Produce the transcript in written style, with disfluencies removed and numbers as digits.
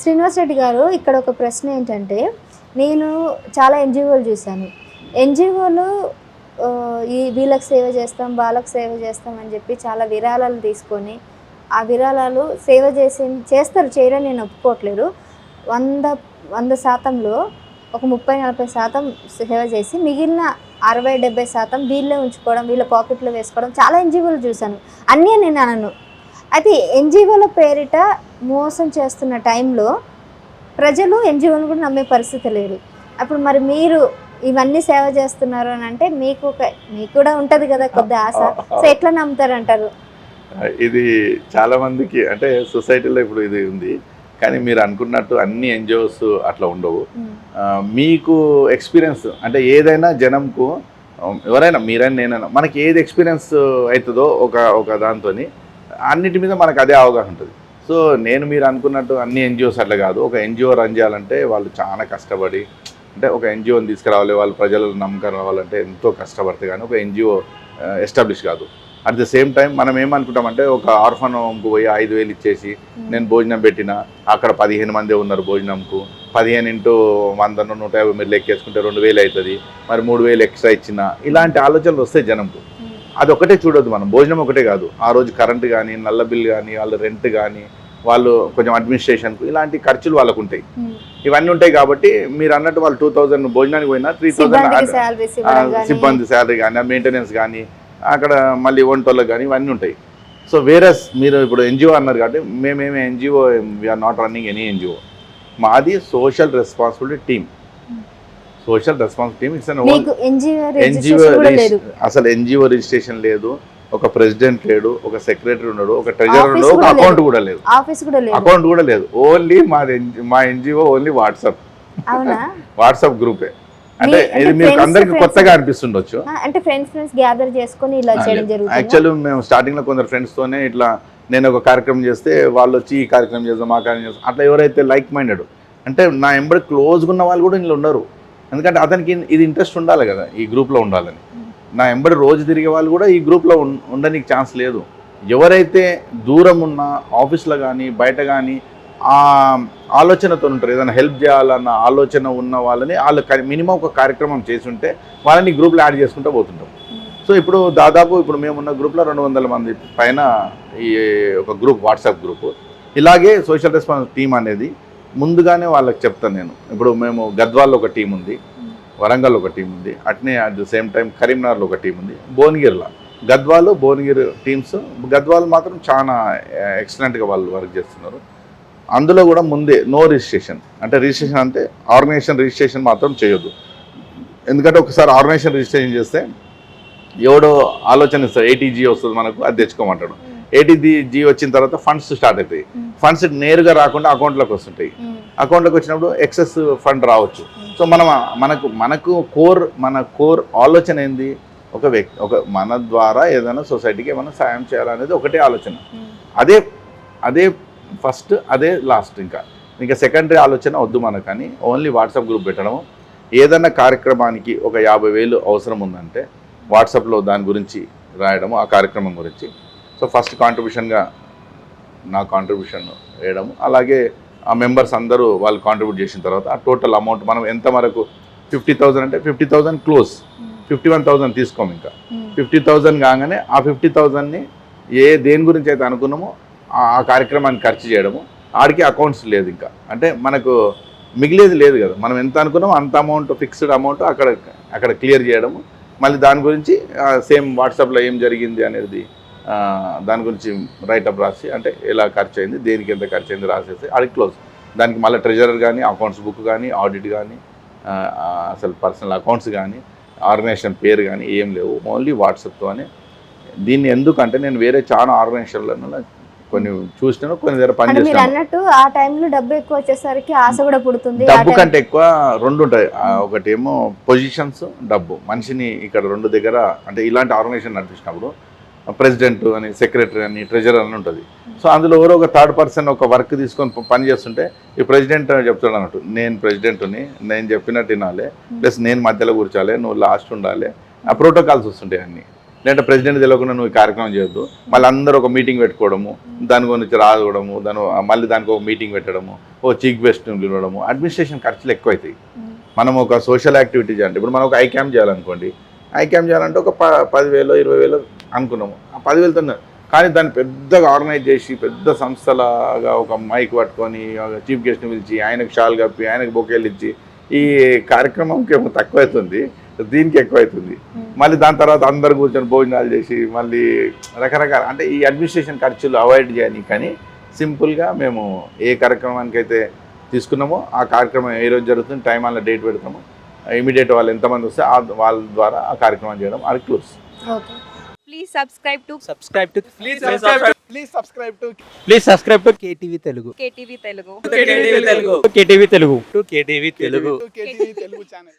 శ్రీనివాస్ రెడ్డి గారు, ఇక్కడ ఒక ప్రశ్న ఏంటంటే, నేను చాలా ఎన్‌జీఓలు చూశాను. ఎన్‌జీఓలు ఈ వీళ్ళకి సేవ చేస్తాం, వాళ్ళకి సేవ చేస్తాం అని చెప్పి చాలా విరాళాలు తీసుకొని, ఆ విరాళాలు సేవ చేస్తారు, చేయరని నేను ఒప్పుకోవట్లేదు. 100%లో ఒక 30-40% సేవ చేసి మిగిలిన 60-70% వీళ్ళే ఉంచుకోవడం, వీళ్ళ పాకెట్లో వేసుకోవడం చాలా ఎన్‌జీఓలు చూశాను. అన్నీ నేను అనను. అయితే ఎన్‌జీఓల పేరిట మోసం చేస్తున్న టైంలో ప్రజలు ఎన్‌జీఓలను కూడా నమ్మే పరిస్థితి లేదు. అప్పుడు మరి మీరు ఇవన్నీ సేవ చేస్తున్నారు అని అంటే మీకు కూడా ఉంటుంది కదా కొద్ది ఆశ. సో ఎట్లా నమ్ముతారంటారు? ఇది చాలా మందికి అంటే సొసైటీలో ఇప్పుడు ఇది ఉంది. కానీ మీరు అనుకున్నట్టు అన్ని ఎన్‌జీఓస్ అట్లా ఉండవు. మీకు ఎక్స్పీరియన్స్ అంటే ఏదైనా జనంకు ఎవరైనా మీరైనా నేనైనా మనకి ఏది ఎక్స్పీరియన్స్ అవుతుందో ఒక దాంతోని అన్నిటి మీద మనకు అదే అవగాహన ఉంటుంది. సో నేను మీరు అనుకున్నట్టు అన్ని ఎన్‌జీఓస్ అట్లా కాదు. ఒక ఎన్‌జీఓ రన్ చేయాలంటే వాళ్ళు చాలా కష్టపడి అంటే ఒక ఎన్‌జీఓని తీసుకురావాలి, వాళ్ళు ప్రజల నమ్మకం రావాలంటే ఎంతో కష్టపడితే కానీ ఒక ఎన్‌జీఓ ఎస్టాబ్లిష్ కాదు. అట్ ద సేమ్ టైం మనం ఏమనుకుంటామంటే ఒక ఆర్ఫన్ హోమ్కి పోయి 5,000 ఇచ్చేసి నేను భోజనం పెట్టిన అక్కడ 15 మంది ఉన్నారు భోజనంకు 15 × 100 150 మీరు లెక్కేసుకుంటే 2,000 అవుతుంది, మరి 3,000 ఎక్స్ట్రా ఇచ్చిన ఇలాంటి ఆలోచనలు వస్తాయి జనంకు. అది ఒకటే చూడొద్దు, మనం భోజనం ఒకటే కాదు, ఆ రోజు కరెంటు కానీ నల్ల బిల్ కానీ వాళ్ళ రెంట్ కానీ వాళ్ళు కొంచెం అడ్మినిస్ట్రేషన్కు ఇలాంటి ఖర్చులు వాళ్ళకు ఉంటాయి. ఇవన్నీ ఉంటాయి కాబట్టి మీరు అన్నట్టు వాళ్ళు 2,000 భోజనానికి పోయినా 3,000 సిబ్బంది శాలరీ కానీ మెయింటెనెన్స్ కానీ అక్కడ మళ్ళీ వంటోళ్ళకి కానీ ఇవన్నీ ఉంటాయి. సో వేరే మీరు ఇప్పుడు ఎన్‌జీఓ అన్నారు కాబట్టి మేమేమి NGO we're not running any NGO. మాది social responsibility team. Social responsibility team it's NGO అసలు ఎన్‌జీఓ రిజిస్ట్రేషన్ లేదు, ఒక ప్రెసిడెంట్ లేడు, ఒక సెక్రటరీ ఉన్నాడు, ఒక ట్రెజరర్ ఉన్నాడు, ఒక అకౌంట్ కూడా లేదు, అకౌంట్ కూడా లేదు. ఓన్లీ మా ఎన్‌జీఓ ఓన్లీ వాట్సాప్ గ్రూపే. అంటే ఇది మీకు అందరికి కొత్తగా అనిపిస్తుండొచ్చు. అంటే ఫ్రెండ్స్ గ్యాదర్ చేసుకొని ఇలా చేయడం జరుగుతుంది. యాక్చువల్లీ మేము స్టార్టింగ్ లో కొందరు ఫ్రెండ్స్ తోనే ఇట్లా నేను ఒక కార్యక్రమం చేస్తే వాళ్ళు వచ్చి ఈ కార్యక్రమం చేద్దాం ఆ కార్యక్రమం చేస్తాం అట్లా ఎవరైతే లైక్ మైండెడ్ అంటే నా ఎంబడి క్లోజ్గా ఉన్న వాళ్ళు కూడా ఇందులో ఉన్నారు. ఎందుకంటే అతనికి ఇది ఇంట్రెస్ట్ ఉండాలి కదా ఈ గ్రూప్లో ఉండాలని. నా ఎంబడి రోజు తిరిగే వాళ్ళు కూడా ఈ గ్రూప్లో ఉండడానికి ఛాన్స్ లేదు. ఎవరైతే దూరం ఉన్న ఆఫీస్లో కానీ బయట కానీ ఆ ఆలోచనతో ఉంటారు, ఏదైనా హెల్ప్ చేయాలన్న ఆలోచన ఉన్న వాళ్ళని వాళ్ళు మినిమం ఒక కార్యక్రమం చేసి ఉంటే వాళ్ళని గ్రూప్లో యాడ్ చేసుకుంటూ పోతుంటాం. సో ఇప్పుడు దాదాపు ఇప్పుడు మేమున్న గ్రూప్లో 200 మంది పైన ఈ ఒక గ్రూప్ వాట్సాప్ గ్రూప్. ఇలాగే సోషల్ రెస్పాన్స్ టీమ్ అనేది ముందుగానే వాళ్ళకి చెప్తాను నేను. ఇప్పుడు మేము గద్వాల్లో ఒక టీం ఉంది, వరంగల్ ఒక టీం ఉంది, అట్నే అట్ ద సేమ్ టైం కరీంనగర్లో ఒక టీం ఉంది, భువనగిరిలో గద్వాలు భువనగిరి టీమ్స్. గద్వాలు మాత్రం చాలా ఎక్సలెంట్గా వాళ్ళు వర్క్ చేస్తున్నారు. అందులో కూడా ముందే నో రిజిస్ట్రేషన్ అంటే రిజిస్ట్రేషన్ అంటే ఆర్గనైజేషన్ రిజిస్ట్రేషన్ మాత్రం చేయొద్దు. ఎందుకంటే ఒకసారి ఆర్గనైజేషన్ రిజిస్ట్రేషన్ చేస్తే ఎవడో ఆలోచన ఇస్తారు, ATG వస్తుంది మనకు, అది తెచ్చుకోమంటాడు. ATG వచ్చిన తర్వాత ఫండ్స్ స్టార్ట్ అవుతాయి. ఫండ్స్ నేరుగా రాకుండా అకౌంట్లోకి వస్తుంటాయి. అకౌంట్లోకి వచ్చినప్పుడు ఎక్సెస్ ఫండ్ రావచ్చు. సో మనకు కోర్ ఆలోచన ఏంది, ఒక మన ద్వారా ఏదైనా సొసైటీకి ఏమైనా సాయం చేయాలనేది ఒకటే ఆలోచన. అదే ఫస్ట్, అదే లాస్ట్. ఇంకా సెకండరీ ఆలోచన వద్దు మనకు. కానీ ఓన్లీ వాట్సాప్ గ్రూప్ పెట్టడము, ఏదైనా కార్యక్రమానికి ఒక 50,000 అవసరం ఉందంటే వాట్సాప్లో దాని గురించి రాయడము, ఆ కార్యక్రమం గురించి. సో ఫస్ట్ కాంట్రిబ్యూషన్గా నా కాంట్రిబ్యూషన్ వేయడము, అలాగే ఆ మెంబర్స్ అందరూ వాళ్ళు కాంట్రిబ్యూట్ చేసిన తర్వాత ఆ టోటల్ అమౌంట్ మనం ఎంత వరకు 50,000 అంటే 50,000 క్లోజ్, 51,000 తీసుకోము. ఇంకా 50,000 కాగానే ఆ 50,000ని దేని గురించి అయితే అనుకున్నామో ఆ కార్యక్రమాన్ని ఖర్చు చేయడము. ఆడికి అకౌంట్స్ లేదు, ఇంకా అంటే మనకు మిగిలేది లేదు కదా. మనం ఎంత అనుకున్నామో అంత అమౌంట్, ఫిక్స్డ్ అమౌంట్ అక్కడ క్లియర్ చేయడము. మళ్ళీ దాని గురించి సేమ్ వాట్సాప్లో ఏం జరిగింది అనేది దాని గురించి రైటప్ రాసి, అంటే ఎలా ఖర్చు అయింది, దేనికి ఎంత ఖర్చు అయింది రాసేసి ఆడికి క్లోజ్. దానికి మళ్ళీ ట్రెజరర్ కానీ అకౌంట్స్ బుక్ కానీ ఆడిట్ కానీ అసలు పర్సనల్ అకౌంట్స్ కానీ ఆర్గనైజేషన్ పేరు కానీ ఏం లేవు, ఓన్లీ వాట్సాప్తోనే. దీన్ని ఎందుకంటే నేను వేరే చాలా ఆర్గనైజేషన్లలో కొన్ని చూసినాను, కొన్ని దగ్గర పని చేస్తాను. అన్నట్టు ఆ టైంలో డబ్బు ఎక్కువ వచ్చేసరికి ఆశ కూడా పుడుతుంది. డబ్బు కంటే ఎక్కువ రెండు ఉంటాయి, ఒకటేమో పొజిషన్స్, డబ్బు. మనిషిని ఇక్కడ రెండు దగ్గర అంటే ఇలాంటి ఆర్గనైజేషన్ నడిపించినప్పుడు ప్రెసిడెంట్ అని, సెక్రటరీ అని, ట్రెజరర్ అని ఉంటుంది. సో అందులో ఎవరో ఒక థర్డ్ పర్సన్ ఒక వర్క్ తీసుకొని పని చేస్తుంటే ఈ ప్రెసిడెంట్ చెప్తాడు అన్నట్టు, నేను ప్రెసిడెంట్ని, నేను చెప్పినట్టు వినాలి, ప్లస్ నేను మధ్యలో కూర్చోాలి, నువ్వు లాస్ట్ ఉండాలి, ఆ ప్రోటోకాల్స్ వస్తుంటాయి అన్నీ. లేదంటే ప్రెసిడెంట్ తెలియకుండా నువ్వు ఈ కార్యక్రమం చేయొద్దు, మళ్ళీ అందరూ ఒక మీటింగ్ పెట్టుకోవడము, దాని గురించి రావడము, మళ్ళీ దానికి ఒక మీటింగ్ పెట్టడము, ఓ చీఫ్ గెస్ట్ పిలవడము, అడ్మినిస్ట్రేషన్ ఖర్చులు ఎక్కువ అవుతాయి. మనం ఒక సోషల్ యాక్టివిటీ చేయాలంటే ఇప్పుడు మనం ఒక ఐ క్యాంప్ చేయాలనుకోండి, ఐ క్యాంప్ చేయాలంటే ఒక 10,000 20,000 అనుకున్నాము, ఆ 10,000తో కానీ దాన్ని పెద్దగా ఆర్గనైజ్ చేసి పెద్ద సంస్థలాగా ఒక మైక్ పట్టుకొని చీఫ్ గెస్ట్ని పిలిచి ఆయనకు షాల్ కప్పి ఆయనకు బొకేలు ఇచ్చి ఈ కార్యక్రమంకి ఏమో తక్కువ అవుతుంది, దీనికి ఎక్కువ అవుతుంది. మళ్ళీ దాని తర్వాత అందరు కూర్చొని భోజనాలు చేసి మళ్ళీ రకరకాల అంటే ఈ అడ్మినిస్ట్రేషన్ ఖర్చులు అవాయిడ్ చేయని కానీ సింపుల్గా మేము ఏ కార్యక్రమానికి అయితే తీసుకున్నామో ఆ కార్యక్రమం ఏ రోజు జరుగుతుంది, టైం అలా డేట్ పెడతాము, ఇమీడియట్ వాళ్ళు ఎంతమంది వస్తే వాళ్ళ ద్వారా ఆ కార్యక్రమం చేయడం అది close. Please subscribe to KTV Telugu. KTV Telugu. KTV Telugu channel.